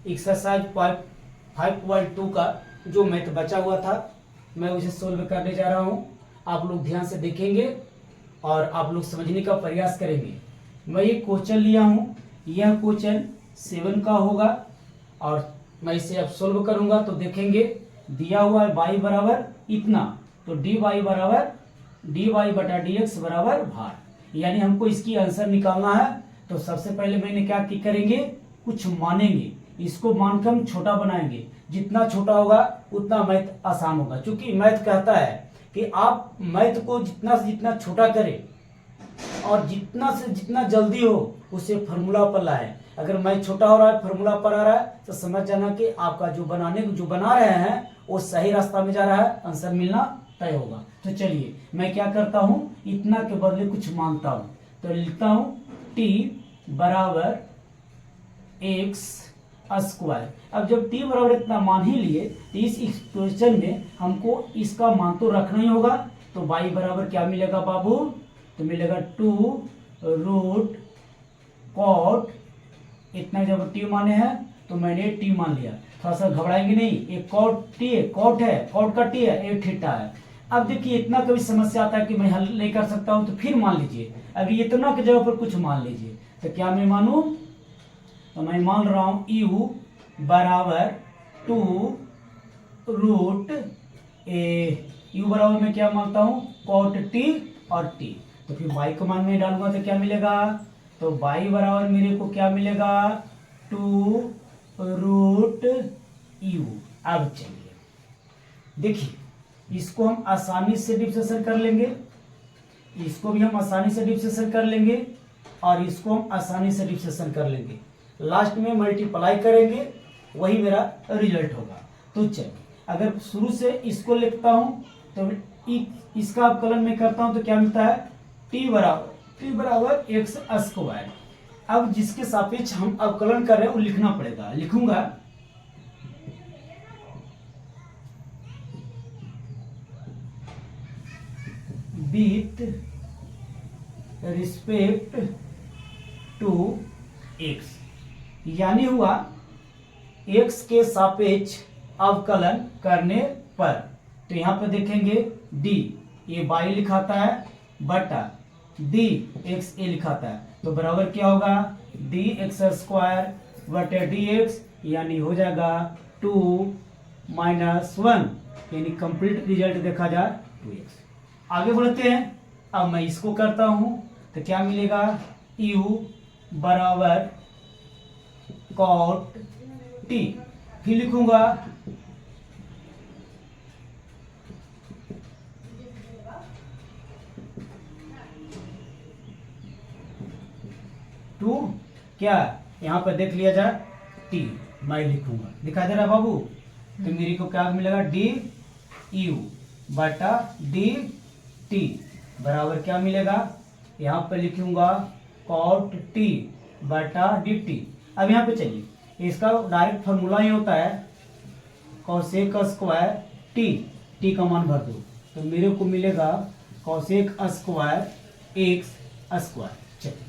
Exercise 5.2 का जो math बचा हुआ था मैं उसे सोल्व करने जा रहा हूँ। आप लोग ध्यान से देखेंगे और आप लोग समझने का प्रयास करेंगे। मैं ये क्वेश्चन लिया हूँ, यह क्वेश्चन 7 का होगा और मैं इसे अब सोल्व करूंगा तो देखेंगे दिया हुआ है y बराबर इतना, तो dy बराबर dy बटा dx बराबर भार, यानी हमको इसकी आंसर निकालना है। तो सबसे पहले मैंने क्या करेंगे, कुछ मानेंगे, इसको मानकर हम छोटा बनाएंगे। जितना छोटा होगा उतना मैथ आसान होगा, क्योंकि मैथ कहता है कि आप मैथ को जितना से जितना छोटा करें और जितना से जितना जल्दी हो उसे फॉर्मूला पर लाए। अगर मैथ छोटा हो रहा है फॉर्मूला पर आ रहा है तो समझ जाना कि आपका जो बना रहे हैं वो सही रास्ता में जा रहा है, आंसर मिलना तय होगा। तो चलिए मैं क्या करता हूँ, इतना के बदले कुछ मानता हूँ, तो लिखता हूँ t बराबर x स्क्वायर। अब जब t बराबर इतना मान ही लिए तो इस एक्सप्रेशन में हमको इसका मान तो रखना ही होगा। तो y बराबर क्या मिलेगा बाबू, तो मिलेगा 2 रूट कॉट, इतना जब t माने हैं तो मैंने t मान लिया। थोड़ा सा घबराएंगे नहीं, एक कॉट t है, कॉट है, कॉट का t है, एक थीटा है। अब देखिए इतना कभी समस्या आता है कि मैं हल नहीं कर सकता हूं तो फिर मान लीजिए, अभी इतना की जगह पर कुछ मान लीजिए। तो क्या मैं मानूं, तो मैं मान रहा हूं u बराबर 2 रूट ए, u बराबर मैं क्या मानता हूं, कॉट t और t। तो फिर y को मान में डालूंगा तो क्या मिलेगा, तो y बराबर मेरे को क्या मिलेगा 2 रूट u। अब चलिए देखिए इसको हम आसानी से डिफरेंशिएट कर लेंगे, इसको भी हम आसानी से डिफरेंशिएट कर लेंगे और इसको हम आसानी से डिफरेंशिएट कर लेंगे। लास्ट में मल्टीप्लाई करेंगे, वही मेरा रिजल्ट होगा। तो चलिए अगर शुरू से इसको लिखता हूं तो इसका अवकलन में करता हूं तो क्या मिलता है, t बराबर x स्क्वायर। अब जिसके सापेक्ष हम अवकलन कर रहे हैं वो लिखना पड़ेगा, लिखूंगा विथ रिस्पेक्ट टू x, यानी हुआ x के सापेक्ष अवकलन करने पर। तो यहां पर देखेंगे d ये y लिखाता है बटा d x a लिखाता है, तो बराबर क्या होगा dx स्क्वायर बटे dx, यानी हो जाएगा 2 माइनस 1, यानी कंप्लीट रिजल्ट देखा जाए 2x। आगे बढ़ते हैं, अब मैं इसको करता हूं तो क्या मिलेगा, u बराबर कॉट t, फिर लिखूंगा टू, क्या यहां पर देख लिया जाए t, मैं लिखूंगा, दिखा दे रहा बाबू। तो मेरे को क्या मिलेगा डी यू बटा डी टी बराबर क्या मिलेगा, यहाँ पर लिखूंगा कॉट टी बटा डी टी। अब यहाँ पे चलिए इसका डायरेक्ट फॉर्मूला ही होता है कॉसेक स्क्वायर टी, टी का मान भर दो तो मेरे को मिलेगा कॉसेक स्क्वायर एक्स स्क्वायर। चलिए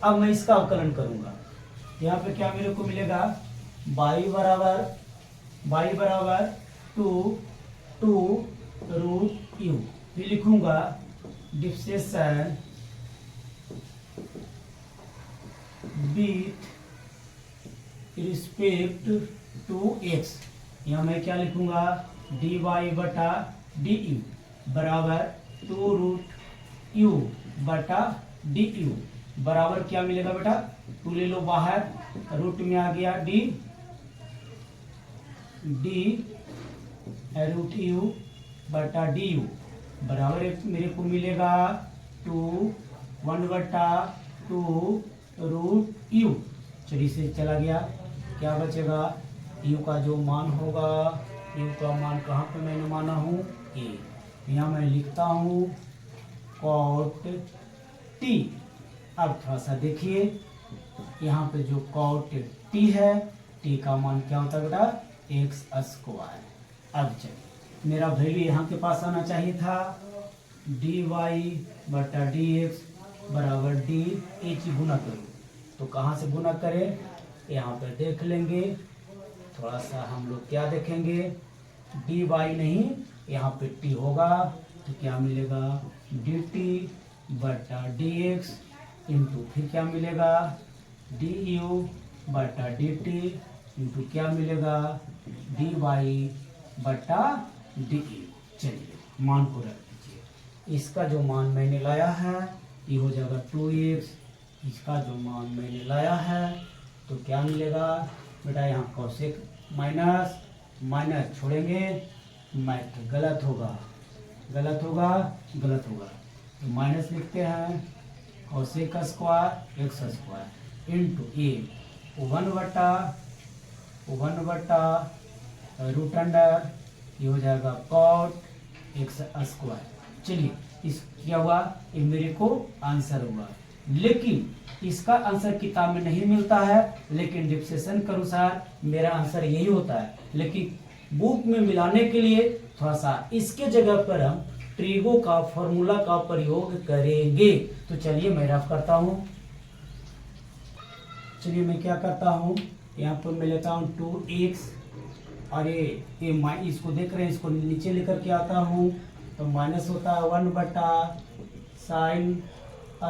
अब मैं इसका अवकलन करूंगा, यहाँ पे क्या मेरे को मिलेगा y बराबर 2 रूट यू, फिर लिखूंगा differentiation with respect to x, यहाँ मैं क्या लिखूंगा dy बटा डी यू बराबर 2 रूट यू बटा डी यू बराबर क्या मिलेगा बेटा, 2 ले लो बाहर, रूट में आ गया डी रूट यू बटा डी यू बराबर मेरे को मिलेगा 1 बटा 2 रूट यू। चलिए से चला गया, क्या बचेगा यू का जो मान होगा, यू का मान कहाँ पे मैंने माना हूँ ए, यहाँ मैं लिखता हूँ कॉट टी। अब थोड़ा सा देखिए यहाँ पे जो कॉट टी है, टी का मान क्या होता है बेटा एक्स स्क्वायर। अब चलिए मेरा वैल्यू यहाँ के पास आना चाहिए था डी वाई बटा डी एक्स बराबर डी एच गुना करो, तो कहाँ से गुना करें यहाँ पे देख लेंगे थोड़ा सा हम लोग क्या देखेंगे, डी वाई नहीं, यहाँ पे टी होगा तो क्या मिलेगा, डी टी बटा डी एक्स इंटू फिर क्या मिलेगा, डी यू बटा डी टी इंटू क्या मिलेगा, डी वाई बटा डी यू। चलिए मान को रख दीजिए, इसका जो मान मैंने लाया है ये हो जाएगा 2x, इसका जो मान मैंने लाया है तो क्या मिलेगा बेटा, यहाँ कॉसेक माइनस माइनस छोड़ेंगे, मैथ गलत होगा गलत होगा गलत होगा, तो माइनस लिखते हैं, कॉसेक का स्क्वायर एक्स स्क्वायर इंटू ए 1 बटा रूट अंडर ये हो जाएगा कॉट एक्स स्क्वायर। चलिए इस क्या हुआ, ये मेरे को आंसर हुआ, लेकिन इसका आंसर किताब में नहीं मिलता है, लेकिन डिस्कशन के अनुसार मेरा आंसर यही होता है, लेकिन बुक में मिलाने के लिए थोड़ा सा इसके जगह पर हम ट्रिगो का फॉर्मूला का प्रयोग करेंगे। तो चलिए मैं रफ करता हूँ, चलिए मैं क्या करता हूँ, यहाँ पर मैं लेता हूँ 2x और ये इसको देख रहे हैं, इसको नीचे लेकर के आता हूँ तो माइनस होता है 1 बटा sine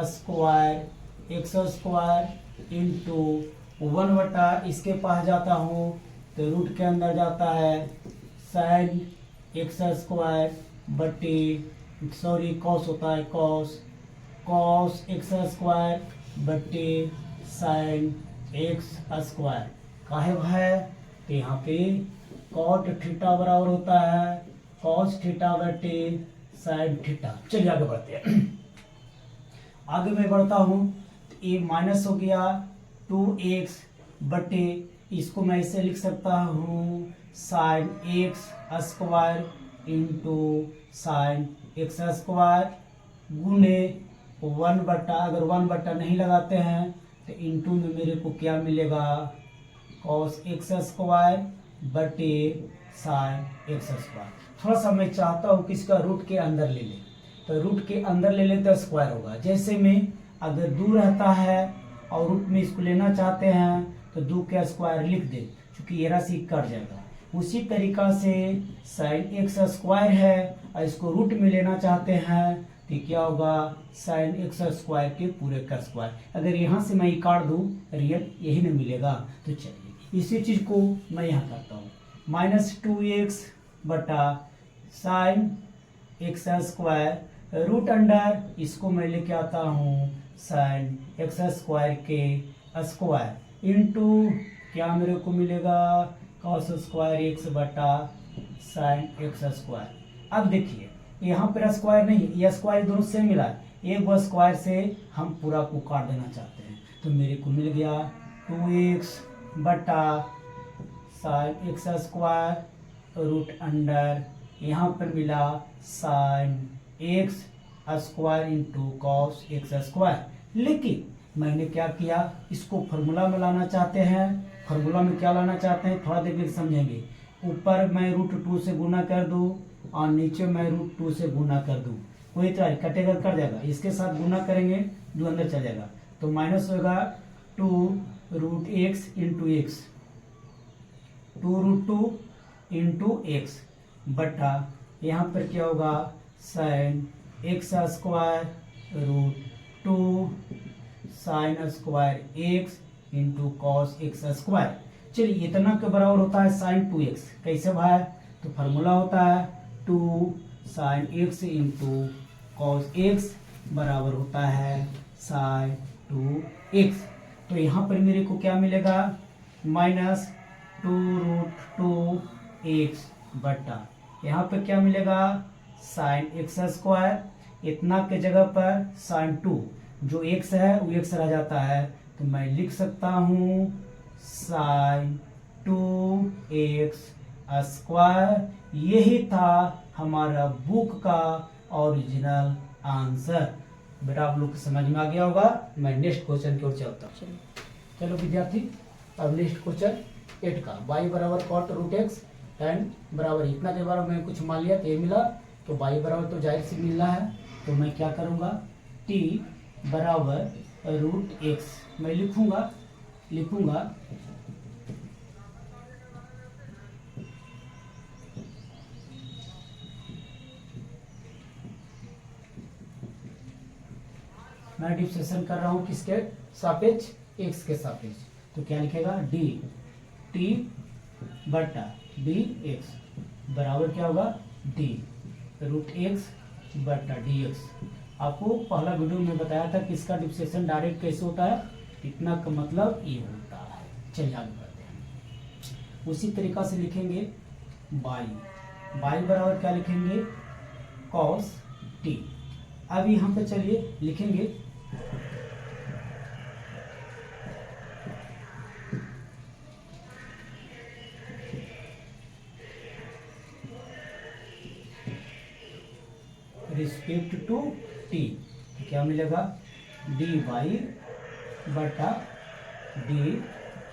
square x square into 1 बटा इसके पास जाता हूँ तो रूट के अंदर जाता है साइन एक्स स्क्वायर बटे सॉरी कॉस होता है कॉस एक्स स्क्वायर बटे साइन एक्स स्क्वायर काहे है, तो यहाँ पे कॉट थीटा बराबर होता है कॉस थीटा बटे साइन थीटा। चलिए आगे बढ़ते हैं, आगे मैं बढ़ता हूँ, ये माइनस हो गया 2x बटे इसको मैं ऐसे लिख सकता हूँ sine x square into sine x square गुने 1 बटा, अगर 1 बटा नहीं लगाते हैं तो इंटू में मेरे को क्या मिलेगा, कॉस एक्स स्क्वायर बटे साइन एक्स स्क्वायर। थोड़ा सा मैं चाहता हूँ कि इसका रूट के अंदर ले लें, तो रूट के अंदर ले लें तो स्क्वायर होगा, जैसे में अगर 2 रहता है और रूट में इसको लेना चाहते हैं तो 2 का स्क्वायर लिख दे, क्योंकि ये राशि कट जाएगा। उसी तरीका से साइन एक्स स्क्वायर है और इसको रूट में लेना चाहते हैं तो क्या होगा, साइन एक्स स्क्वायर के पूरे का स्क्वायर। अगर यहाँ से मैं काट दूँ रियल यही नहीं मिलेगा, तो चलिए इसी चीज को मैं यहाँ करता हूँ, -2x बटा sine x square root under इसको मैं लेके आता हूँ साइन एक्स स्क्वायर के स्क्वायर इंटू क्या मेरे को मिलेगा, कॉस स्क्वायर एक्स बटा साइन एक्स स्क्वायर। अब देखिए यहाँ पर स्क्वायर नहीं, ये स्क्वायर दोनों से मिला है, एक वो स्क्वायर से हम पूरा को काट देना चाहते हैं, तो मेरे को मिल गया 2x बटा sine x square root under यहाँ पर मिला sine x square into cos x square. लेकिन मैंने क्या किया, इसको फॉर्मूला में लाना चाहते हैं, फॉर्मूला में क्या लाना चाहते हैं थोड़ा देर में समझेंगे। ऊपर मैं √2 से गुना कर दूं और नीचे मैं √2 से गुना कर दूं, कोई तरह कटेगा कर जाएगा, इसके साथ गुना करेंगे 2 अंदर चल जाएगा, तो माइनस होगा 2√x into x 2√2 into x बटा यहाँ पर क्या होगा sign x square √2 sine square x into cos x square. चलिए इतना के बराबर होता है साइन 2x, कैसे भाई, तो फार्मूला होता है 2 sine x into cos x बराबर होता है साइन 2x। तो यहाँ पर मेरे को क्या मिलेगा, -2√2x बटा यहाँ पे क्या मिलेगा साइन एक्स स्क्वायर, इतना के जगह पर साइन 2 जो x है वो x रह जाता है, तो मैं लिख सकता हूँ साइन 2x स्क्वायर। यही था हमारा बुक का ओरिजिनल आंसर। बेटा आप लोग को समझ में आ गया होगा। मैं नेक्स्ट क्वेश्चन की ओर चलता हूँ। चलो विद्यार्थी, अब नेक्स्ट क्वेश्चन 8 का y बराबर कॉट रूट एक्स एंड बराबर इतना के बार मैं कुछ मान लिया तो ये मिला, तो y बराबर तो जाहिर से मिल रहा है, तो मैं क्या करूँगा t बराबर √x मैं लिखूंगा मैं डिफ्रेंशिएशन कर रहा हूँ किसके सापेक्ष, एक्स के सापेक्ष, तो क्या लिखेगा डी टी बटा डी एक्स बराबर क्या होगा डी रूट एक्स बटा डी एक्स। आपको पहला वीडियो में बताया था कि इसका डिफ्रेंशिएशन डायरेक्ट कैसे होता है, इतना का मतलब ये होता है। चलिए आगे बढ़ते हैं। उसी तरीका से लिखेंगे बाई, बाई बराबर क्या लिखेंगे कॉस टी। अब यहाँ पे चलिए लिखेंगे रिस्पेक्ट टू टी, तो क्या मिलेगा डी वाई बटा डी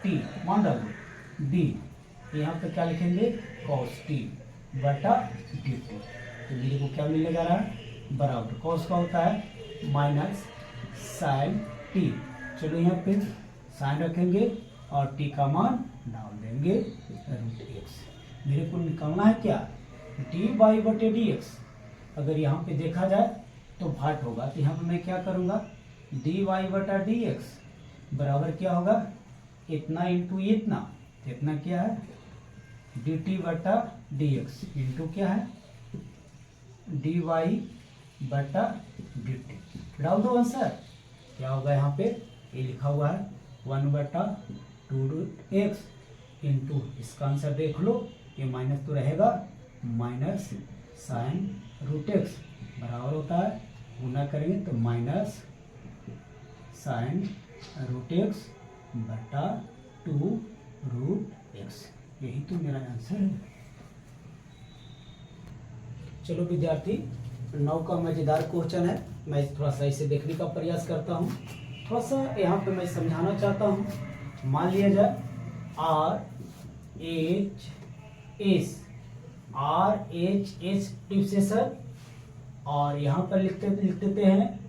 टी, मान डालो डी, यहाँ पे क्या लिखेंगे कॉस टी बटा डी टी, तो मेरे को क्या मिलने जा रहा है बराबर कॉस का होता है माइनस साइन टी। चलो यहाँ पे साइन रखेंगे और टी का मान डाल देंगे रूट एक्स। मेरे को निकालना है क्या डी वाई बटे डी एक्स। अगर यहाँ पे देखा जाए तो भाट होगा, तो यहाँ पे मैं क्या करूँगा डी वाई बटा डी एक्स बराबर क्या होगा इतना इंटू इतना, तो इतना क्या है डी टी बटा डी एक्स इंटू क्या है डी वाई बटा डी टी। डाल दो आंसर, क्या होगा यहाँ पे ये लिखा हुआ है 1/2 रूट एक्स इंटू, इसका आंसर देख लो, ये माइनस तो रहेगा माइनस साइन रूट एक्स बराबर होता है गुना करेंगे तो माइनस साइन रूट एक्स बटा 2 रूट एक्स। यही तो मेरा आंसर है। चलो विद्यार्थी 9 का मजेदार क्वेश्चन है, मैं थोड़ा सा इसे देखने का प्रयास करता हूँ। थोड़ा सा यहाँ पे मैं समझाना चाहता हूँ। मान लिया जाए RHS डिफ्रेंशिएशन और यहाँ पर लिख देते हैं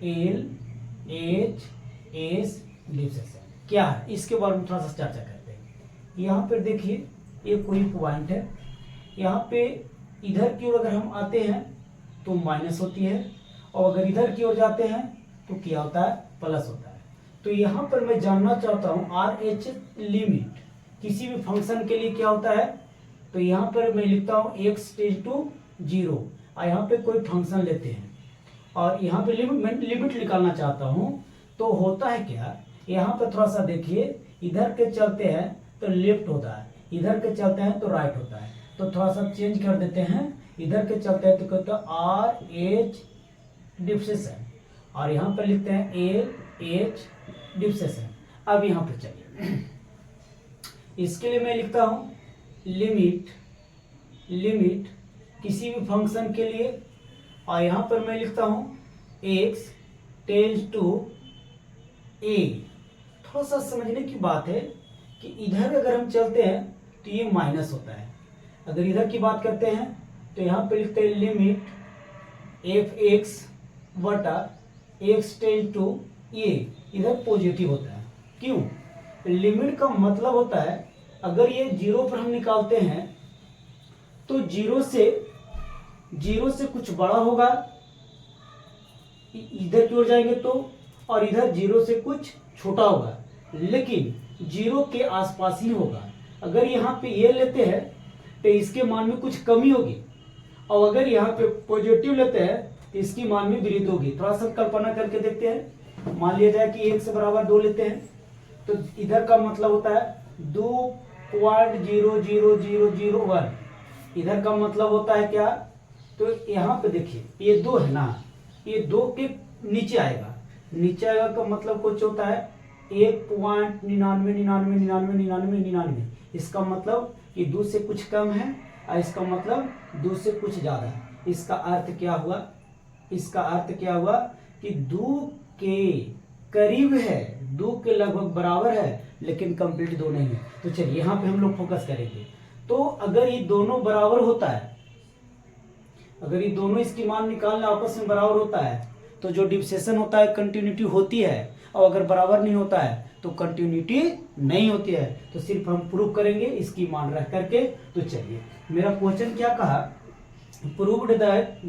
LHS डिफ्रेंशिएशन क्या है, इसके बारे में थोड़ा सा चर्चा करते हैं। यहाँ पर देखिए ये कोई पॉइंट है, यहाँ पे इधर की ओर अगर हम आते हैं तो माइनस होती है और अगर इधर की ओर जाते हैं तो क्या होता है प्लस होता है। तो यहाँ पर मैं जानना चाहता हूँ RH लिमिट किसी भी फंक्शन के लिए क्या होता है, तो यहाँ पर मैं लिखता हूँ x टेंड टू 0 और यहाँ पे कोई फंक्शन लेते हैं और यहाँ पे लिमिट निकालना चाहता हूँ। तो होता है क्या, यहाँ पे थोड़ा सा देखिए, इधर के चलते हैं तो लेफ्ट होता है, इधर के चलते हैं तो राइट होता है। तो थोड़ा सा चेंज कर देते हैं, इधर के चलते हैं तो कहते हैं RH डिफ्रेंशिएशन और यहाँ पर लिखते हैं LH डिफ्रेंशिएशन। अब यहाँ पे चलिए इसके लिए मैं लिखता हूँ लिमिट किसी भी फंक्शन के लिए और यहाँ पर मैं लिखता हूँ x टेंड्स टू a। थोड़ा सा समझने की बात है कि इधर अगर हम चलते हैं तो ये माइनस होता है, अगर इधर की बात करते हैं तो यहाँ पे लिखते हैं लिमिट fx बटा x टेंड्स टू a, इधर पॉजिटिव होता है। क्यों, लिमिट का मतलब होता है अगर ये 0 पर हम निकालते हैं तो 0 से कुछ बड़ा होगा, इधर की ओर जाएंगे तो, और इधर 0 से कुछ छोटा होगा, लेकिन 0 के आसपास ही होगा। अगर यहाँ पे ये लेते हैं तो इसके मान में कुछ कमी होगी और अगर यहाँ पे पॉजिटिव लेते हैं तो इसकी मान में वृद्धि होगी। थोड़ा सा कल्पना करके देखते हैं। मान लिया जाए कि 1 से बराबर 2 लेते हैं तो इधर का मतलब होता है 2.00001, इधर का मतलब होता है क्या, तो यहाँ पे देखिए ये 2 है ना, ये 2 के नीचे आएगा, नीचे आएगा का मतलब कुछ होता है 1.99999999, इसका मतलब कि 2 से कुछ कम है और इसका मतलब 2 से कुछ ज्यादा है। इसका अर्थ क्या हुआ, इसका अर्थ क्या हुआ कि 2 के करीब है, 2 के लगभग बराबर है, लेकिन कंप्लीट 2 नहीं है। तो चलिए यहाँ पे हम लोग फोकस करेंगे। तो अगर ये दोनों बराबर होता है, अगर ये दोनों इसकी मान निकालना आपस में बराबर होता है तो जो डिफ्रेंशिएशन होता है कंटिन्यूटी होती है, और अगर बराबर नहीं होता है तो कंटिन्यूटी नहीं होती है। तो सिर्फ हम प्रूव करेंगे इसकी मान रख करके। तो चलिए मेरा क्वेश्चन क्या कहा, proved that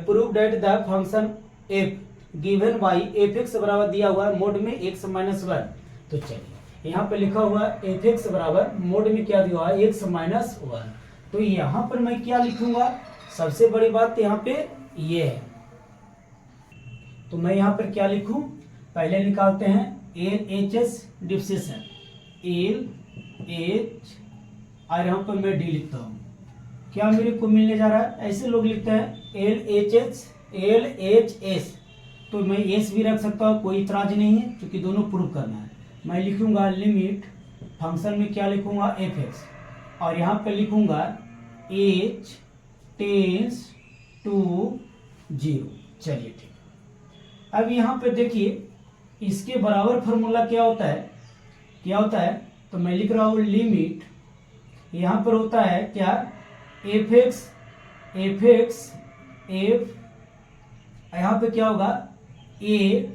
prove that the function F given by F x बराबर दिया हुआ है मोड में एक्स माइनस वन। तो चलिए यहाँ पे लिखा हुआ है एफ एक्स बराबर मोड में क्या दिया हुआ है एक्स माइनस वन। तो यहाँ पर मैं क्या लिखूंगा, सबसे बड़ी बात यहाँ पे ये है, तो मैं यहाँ पर क्या लिखूं, पहले निकालते हैं L H S differentiation, L H और यहाँ पर मैं डी लिखता हूँ। क्या मेरे को मिलने जा रहा है, ऐसे लोग लिखते हैं एल एच एस, तो मैं एस भी रख सकता हूँ, कोई इतराज नहीं है क्योंकि दोनों प्रूव करना है। मैं लिखूंगा लिमिट फंक्शन में क्या लिखूंगा एफ एक्स और यहाँ पे लिखूंगा एच टेंस टू 0। चलिए ठीक, अब यहाँ पे देखिए इसके बराबर फॉर्मूला क्या होता है, तो मैं लिख रहा हूँ लिमिट, यहाँ पर होता है क्या एफ एक्स यहाँ पे क्या होगा ए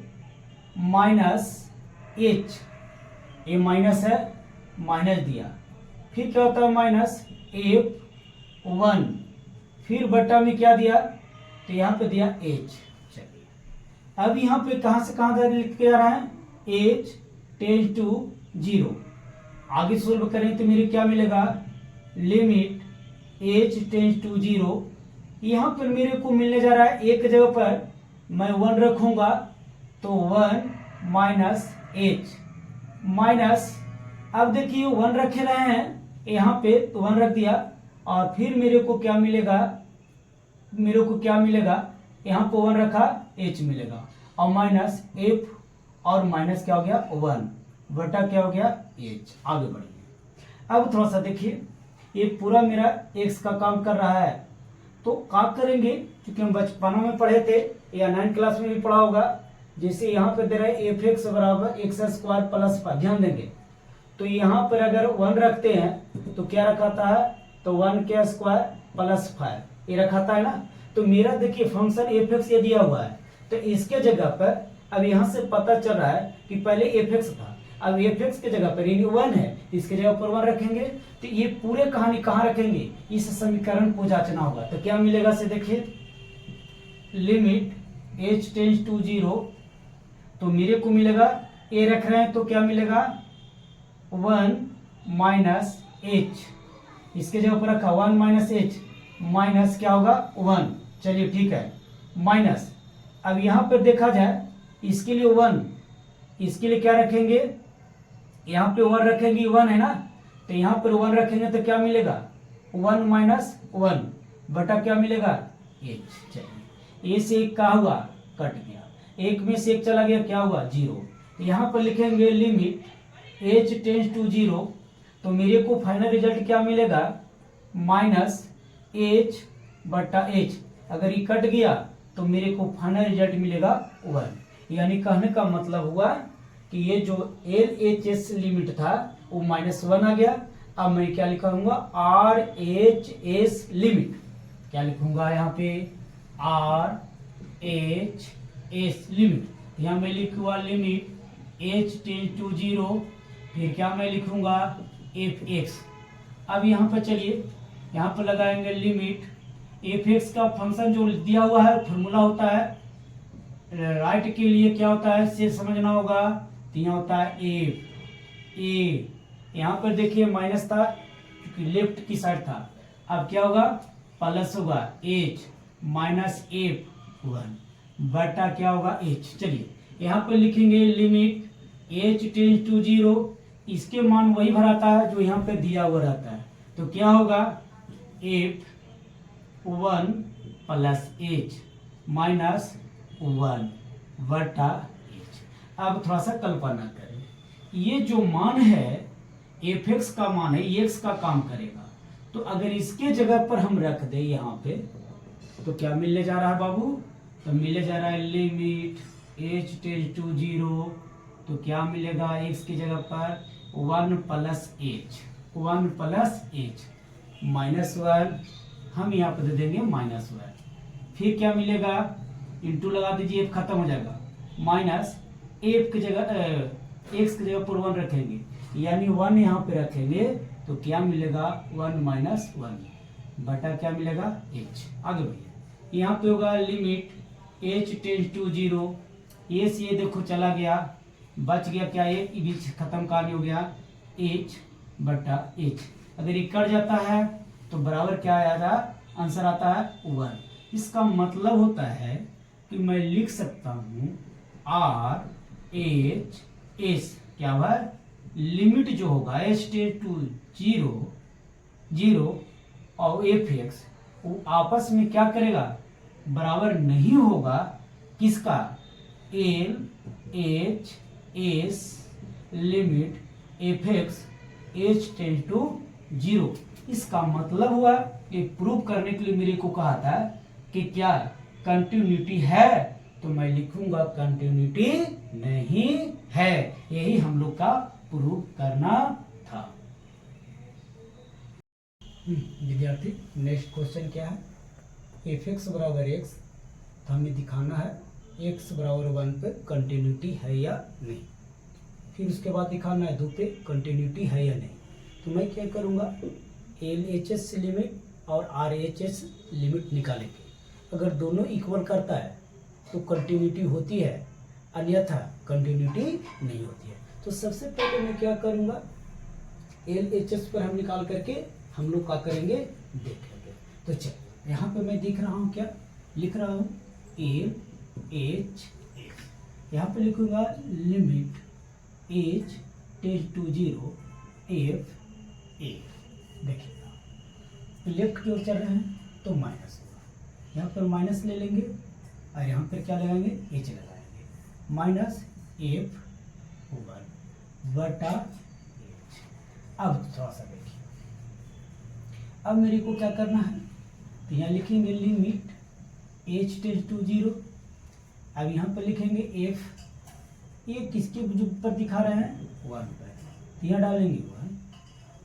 माइनस एच, ए माइनस है माइनस दिया, फिर क्या होता है माइनस एफ वन, फिर बटा में क्या दिया, तो यहाँ पे दिया एच। चलिए अब यहाँ पे कहां से कहां तक लिख के आ रहा है, एच टेंस टू 0, आगे सोल्व करें तो मेरे क्या मिलेगा लिमिट एच टेंस टू 0, यहाँ पर मेरे को मिलने जा रहा है एक जगह पर मैं 1 रखूंगा तो 1 माइनस एच माइनस, अब देखिए 1 रखे रहे हैं यहाँ पे तो 1 रख दिया और फिर मेरे को क्या मिलेगा यहाँ पे 1 रखा एच मिलेगा और माइनस एफ और माइनस क्या हो गया 1 बटा क्या हो गया एच। आगे बढ़िए, अब थोड़ा सा देखिए ये पूरा मेरा एक्स का काम कर रहा है, तो क्या करेंगे क्योंकि हम बचपना में पढ़े थे या 9th क्लास में भी पढ़ा होगा, जैसे यहाँ पे दे रहे एफ एक्स बराबर एक्स स्क्वायर प्लस 5, ध्यान देंगे तो यहाँ पर अगर 1 रखते हैं तो क्या रखाता है, तो 1 के स्क्वायर प्लस 5 ये रखाता है ना। तो मेरा देखिए फंक्शन एफ एक्स ये दिया हुआ है, तो इसके जगह पर अब यहाँ से पता चल रहा है कि पहले एफ एक्स था, अब एफ एक्स के जगह पर 1 है, इसके जगह पर 1 रखेंगे, तो ये पूरे कहानी कहाँ रखेंगे, इस समीकरण को जांचना होगा। तो क्या मिलेगा से देखिए लिमिट एच टेंस टू 0, तो मेरे को मिलेगा ए रख रहे हैं तो क्या मिलेगा 1 माइनस एच, इसके जगह पर रखा 1 माइनस एच माइनस क्या होगा 1। चलिए ठीक है माइनस, अब यहाँ पर देखा जाए इसके लिए 1, इसके लिए क्या रखेंगे, यहाँ पे 1 रखेंगे 1 है ना, तो यहाँ पर 1 रखेंगे तो क्या मिलेगा 1 माइनस 1 बटा क्या मिलेगा एच। चलिए ए से 1 का हुआ कट गया, 1 में से 1 चला गया क्या हुआ 0, यहाँ पर लिखेंगे लिमिट एच टेंस टू 0, तो मेरे को फाइनल रिजल्ट क्या मिलेगा माइनस एच बटा एच, अगर ये कट गया तो मेरे को फाइनल रिजल्ट मिलेगा 1। यानी कहने का मतलब हुआ कि ये जो एल एच एस लिमिट था वो -1 आ गया। अब मैं क्या लिखूंगा आर एच एस लिमिट, क्या लिखूंगा यहाँ पे आर एच एस लिमिट, यहाँ मैं लिखूंगा लिमिट एच टेंस टू 0, फिर क्या मैं लिखूंगा एफ एक्स। अब यहाँ पर चलिए यहाँ पर लगाएंगे लिमिट एफ एक्स का फंक्शन जो दिया हुआ है फॉर्मूला होता है राइट के लिए क्या होता है से समझना होगा, तो यहाँ होता है एफ ए, यहाँ पर देखिए माइनस था क्योंकि लेफ्ट की साइड था, अब क्या होगा प्लस होगा एच माइनस एफ 1 बटा क्या होगा एच। चलिए यहाँ पर लिखेंगे लिमिट एच टेंस टू 0, इसके मान वही भराता है जो यहाँ पे दिया हुआ रहता है, तो क्या होगा एफ 1 प्लस एच माइनस 1 बटा एच। अब थोड़ा सा कल्पना करें, ये जो मान है एफ एक्स का मान है एक्स का काम करेगा, तो अगर इसके जगह पर हम रख दे यहाँ पे तो क्या मिलने जा रहा है बाबू, तो मिलने जा रहा है लिमिट एच टेंस टू 0, तो क्या मिलेगा एक्स की जगह पर 1 प्लस एच -1, हम यहाँ पर दे देंगे -1, फिर क्या मिलेगा इंटू लगा दीजिए एफ खत्म हो जाएगा, माइनस एफ की जगह एक्स की जगह पर 1 रखेंगे यानी 1 यहाँ पे रखेंगे तो क्या मिलेगा 1 - 1 बटा क्या मिलेगा एच। आगे बढ़िए यहाँ पे होगा लिमिट एच टेंस टू 0, ये से ये देखो चला गया, बच गया क्या, ये बीच खत्म कहानी हो गया एच बटा एच। अगर ये कट जाता है तो बराबर क्या आया, आंसर आता है 1। इसका मतलब होता है कि मैं लिख सकता हूं आर एच एस, क्या हुआ, लिमिट जो होगा एच टेंस टू 0 और एफ एक्स वो आपस में क्या करेगा, बराबर नहीं होगा, किसका, L H S limit F X H tends to 0। इसका मतलब हुआ कि प्रूव करने के लिए मेरे को कहा था कि क्या कंटिन्यूटी है, तो मैं लिखूंगा कंटिन्यूटी नहीं है। यही हम लोग का प्रूव करना था। विद्यार्थी नेक्स्ट क्वेश्चन क्या है, एफ एक्स बराबर एक्स, तो हमें दिखाना है एक्स बराबर 1 पे कंटिन्यूटी है या नहीं, फिर उसके बाद दिखाना है 2 पे कंटिन्यूटी है या नहीं। तो मैं क्या करूँगा, एल एच एस लिमिट और आर एच एस लिमिट निकालेंगे। अगर दोनों इक्वल करता है तो कंटिन्यूटी होती है, अन्यथा कंटिन्यूटी नहीं होती है। तो सबसे पहले मैं क्या करूँगा, एल एच एस पर हम निकाल करके हम लोग क्या करेंगे, देख लेंगे। तो चलिए यहाँ पे मैं दिख रहा हूँ, क्या लिख रहा हूँ, एल एच एस, यहाँ पे लिखूंगा limit H tends to 0 F A. देखिएगा तो लेफ्ट की ओर चल रहे हैं तो माइनस होगा, यहाँ पर माइनस ले लेंगे और यहाँ पर क्या लगाएंगे, एच लगाएंगे, माइनस एफ 1 बटा एच। अब थोड़ा सा देखिए, अब मेरे को क्या करना है, तो यहाँ लिखेंगे लिमिट एच टेंस टू 0। अब यहाँ पर लिखेंगे एफ, ये किसके जो ऊपर दिखा रहे हैं, 1 पर, तो यहाँ डालेंगे 1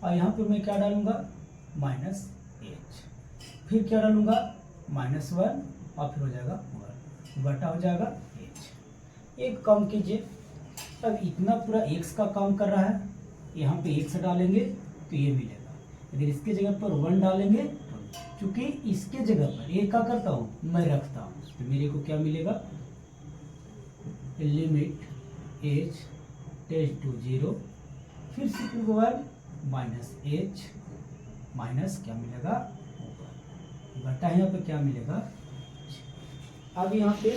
और यहाँ पर मैं क्या डालूंगा, माइनस एच, फिर क्या डालूंगा, -1 और फिर हो जाएगा 1 बटा हो जाएगा एच। एक काम कीजिए, अब इतना पूरा एक्स का काम कर रहा है, यहाँ पे एक्स डालेंगे तो ये मिलेगा, अगर इसके जगह पर 1 डालेंगे, क्योंकि इसके जगह पर एक क्या करता हूँ, मैं रखता हूँ, तो मेरे को क्या मिलेगा, लिमिट एच टेंस टू 0, फिर से 1 माइनस एच माइनस क्या मिलेगा, बटा यहाँ पे क्या मिलेगा। अब यहाँ पे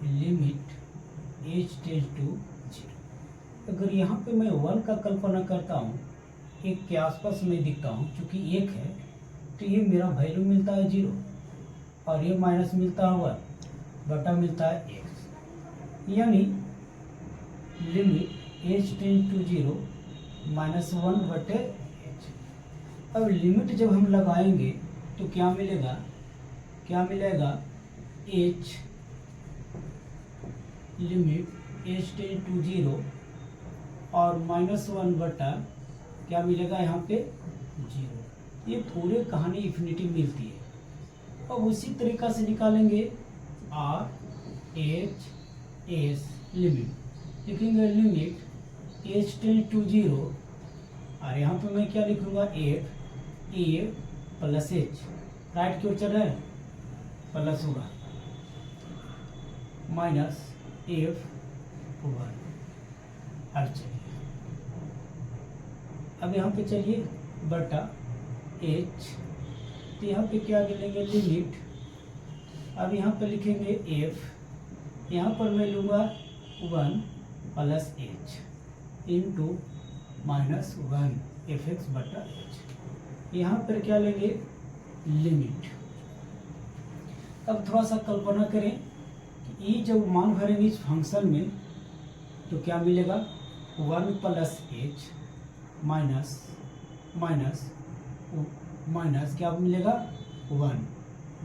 लिमिट एच टेंस टू 0, अगर यहाँ पे मैं 1 का कल्पना करता हूँ, एक के आसपास में दिखता हूँ, क्योंकि 1 है तो ये मेरा वैल्यू मिलता है 0 और ये माइनस मिलता है 1 बटा मिलता है x, यानी लिमिट एच टेंस टू 0 -1 बटे एच। अब लिमिट जब हम लगाएंगे तो क्या मिलेगा, h limit H tends to 0 और -1 बटा क्या मिलेगा, यहाँ पे 0। ये पूरे कहानी इन्फिनिटी मिलती है। अब उसी तरीका से निकालेंगे आर एच एस लिमिट, लिखेंगे लिमिट एच टेंस टू 0 और यहाँ पे मैं क्या लिखूंगा, F A plus H, right की ओर चल रहा है, प्लस होगा माइनस एफ 1। अब चलिए, अब यहाँ पे चलिए बटा एच, तो यहाँ पे क्या लेंगे, लिमिट, अब यहाँ पे लिखेंगे एफ, यहाँ पर मैं लूँगा 1 plus H into -1 F x बटा एच। यहाँ पर क्या लेंगे, लिमिट। अब थोड़ा सा कल्पना करें कि ये जब मान भरेंगे इस फंक्शन में तो क्या मिलेगा, 1 प्लस एच माइनस क्या मिलेगा, 1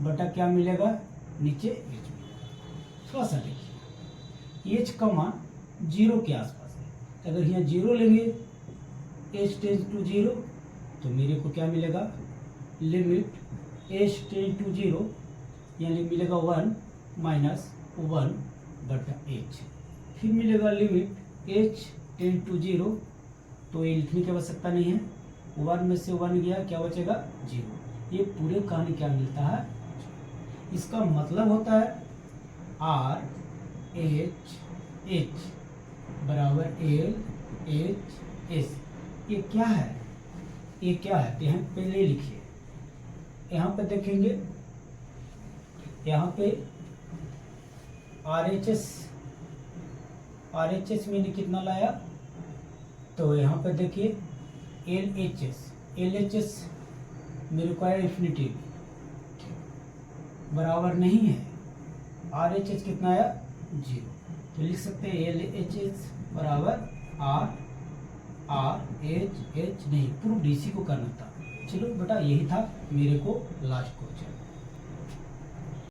बटा क्या मिलेगा, नीचे एच मिलेगा। थोड़ा सा देखिए, एच का मान 0 के आसपास है, अगर यहाँ 0 लेंगे एच टेंस टू 0 तो मेरे को क्या मिलेगा, लिमिट एच टेंस टू 0 यानी मिलेगा 1 -1 बटा एच, फिर मिलेगा लिमिट एच टेंस टू 0, तो ये लिखने की आवश्यकता नहीं है, 1 में से 1 गया, क्या बचेगा 0, ये पूरे कहानी क्या मिलता है, इसका मतलब होता है RH बराबर LHS। ये क्या है, ये क्या है, तो यहाँ पहले लिखिए, यहाँ पे देखेंगे, यहाँ पे RHS मैंने कितना लाया, तो यहाँ पे देखिए LHS मेरे को है इन्फिनिटिव बराबर नहीं है, RHS कितना आया 0, तो लिख सकते हैं LHS बराबर RH नहीं, प्रूफ DC को करना था। चलो बेटा यही था मेरे को लास्ट क्वेश्चन।